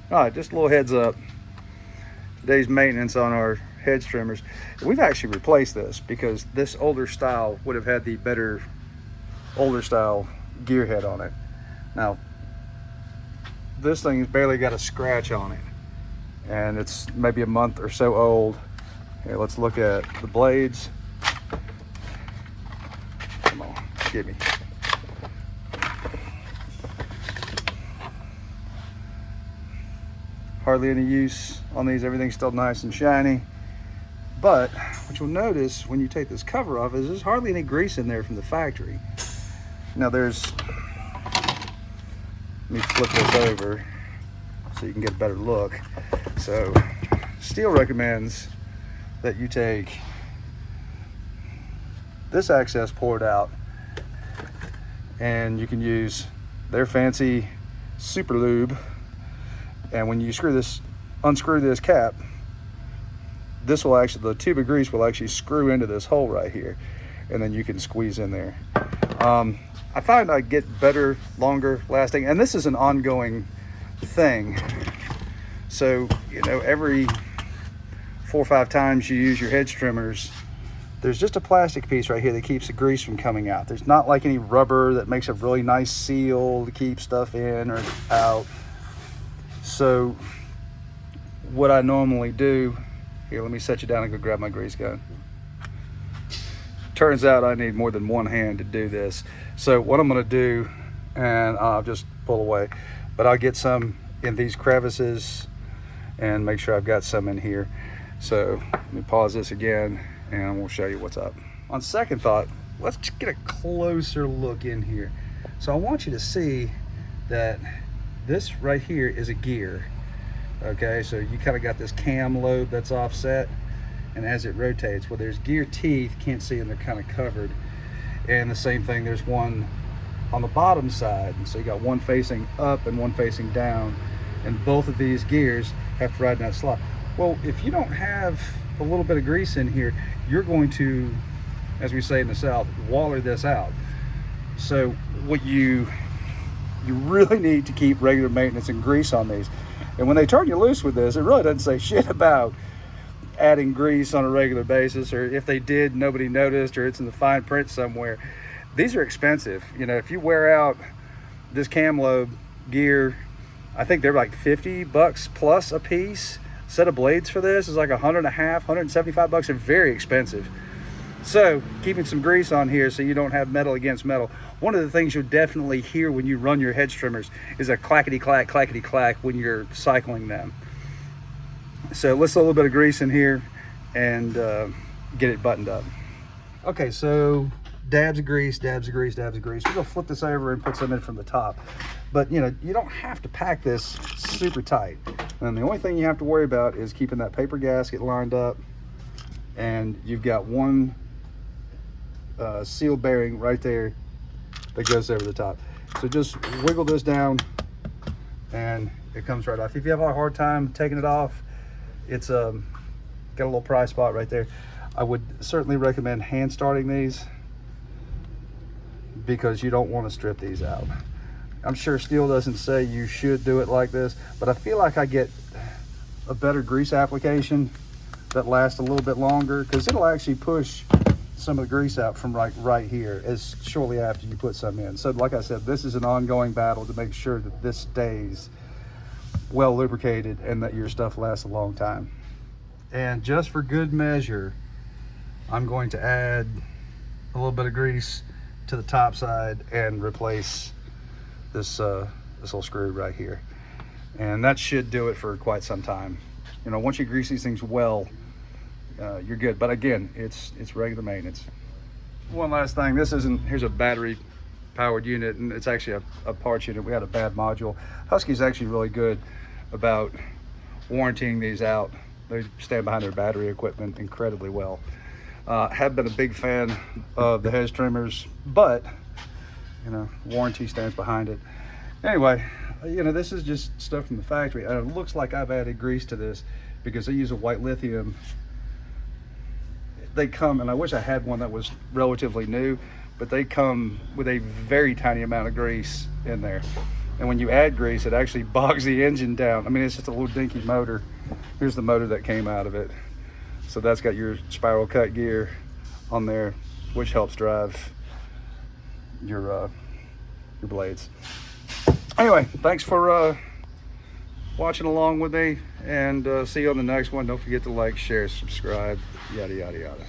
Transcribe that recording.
All right, just a little heads up. Today's maintenance on our hedge trimmers. We've actually replaced this because this older style would have had the better older style gear head on it. Now, this thing's barely got a scratch on it, and it's maybe a month or so old. Here, let's look at the blades. Come on, give me. Hardly any use on these. Everything's still nice and shiny. But what you'll notice when you take this cover off is there's hardly any grease in there from the factory. Now let me flip this over so you can get a better look. So Steel recommends that you take this excess poured out, and you can use their fancy super lube. And when you unscrew this cap, this will actually, the tube of grease will actually screw into this hole right here, and then you can squeeze in there. I find I get better, longer lasting, and this is an ongoing thing. So, you know, every 4 or 5 times you use your hedge trimmers, there's just a plastic piece right here that keeps the grease from coming out. There's not like any rubber that makes a really nice seal to keep stuff in or out. So what I normally do, here, let me set you down and go grab my grease gun. Turns out I need more than one hand to do this. So what I'm gonna do, and I'll just pull away, but I'll get some in these crevices and make sure I've got some in here. So let me pause this again and we'll show you what's up. On second thought, let's just get a closer look in here. So I want you to see that this right here is a gear. Okay, so you kind of got this cam lobe that's offset, and as it rotates, well, there's gear teeth, can't see them, they're kind of covered. And the same thing, there's one on the bottom side, and so you got one facing up and one facing down, and both of these gears have to ride in that slot. Well, if you don't have a little bit of grease in here, you're going to, as we say in the South, waller this out. So what you really need to keep regular maintenance and grease on these. And when they turn you loose with this, it really doesn't say shit about adding grease on a regular basis, or if they did, nobody noticed, or it's in the fine print somewhere. These are expensive. You know, if you wear out this cam lobe gear, I think they're like $50 plus a piece. Set of blades for this is like $175. They're very expensive. So keeping some grease on here so you don't have metal against metal. One of the things you'll definitely hear when you run your hedge trimmers is a clackety clack when you're cycling them. So let's throw a little bit of grease in here and get it buttoned up. Okay, so dabs of grease, dabs of grease, dabs of grease. We're gonna flip this over and put some in from the top. But you know, you don't have to pack this super tight. And the only thing you have to worry about is keeping that paper gasket lined up, and you've got one seal bearing right there that goes over the top. So just wiggle this down and it comes right off. If you have a hard time taking it off, it's got a little pry spot right there. I would certainly recommend hand starting these because you don't want to strip these out. I'm sure Steel doesn't say you should do it like this, but I feel like I get a better grease application that lasts a little bit longer, because it'll actually push some of the grease out from right here as shortly after you put some in. So like I said, this is an ongoing battle to make sure that this stays well lubricated and that your stuff lasts a long time. And just for good measure, I'm going to add a little bit of grease to the top side and replace this little screw right here. And that should do it for quite some time. You know, once you grease these things well, you're good. But again, it's regular maintenance. One last thing, here's a battery powered unit, and it's actually a parts unit. We had a bad module. Husky's actually really good about warranting these out. They stand behind their battery equipment incredibly well. Have been a big fan of the hedge trimmers, but you know, warranty stands behind it. Anyway, you know, this is just stuff from the factory, and it looks like I've added grease to this because they use a white lithium. They come, and I wish I had one that was relatively new, but they come with a very tiny amount of grease in there. And when you add grease, it actually bogs the engine down. I mean, it's just a little dinky motor. Here's the motor that came out of it. So that's got your spiral cut gear on there, which helps drive your blades. Anyway, thanks for watching along with me, and see you on the next one. Don't forget to like, share, subscribe, yada, yada, yada.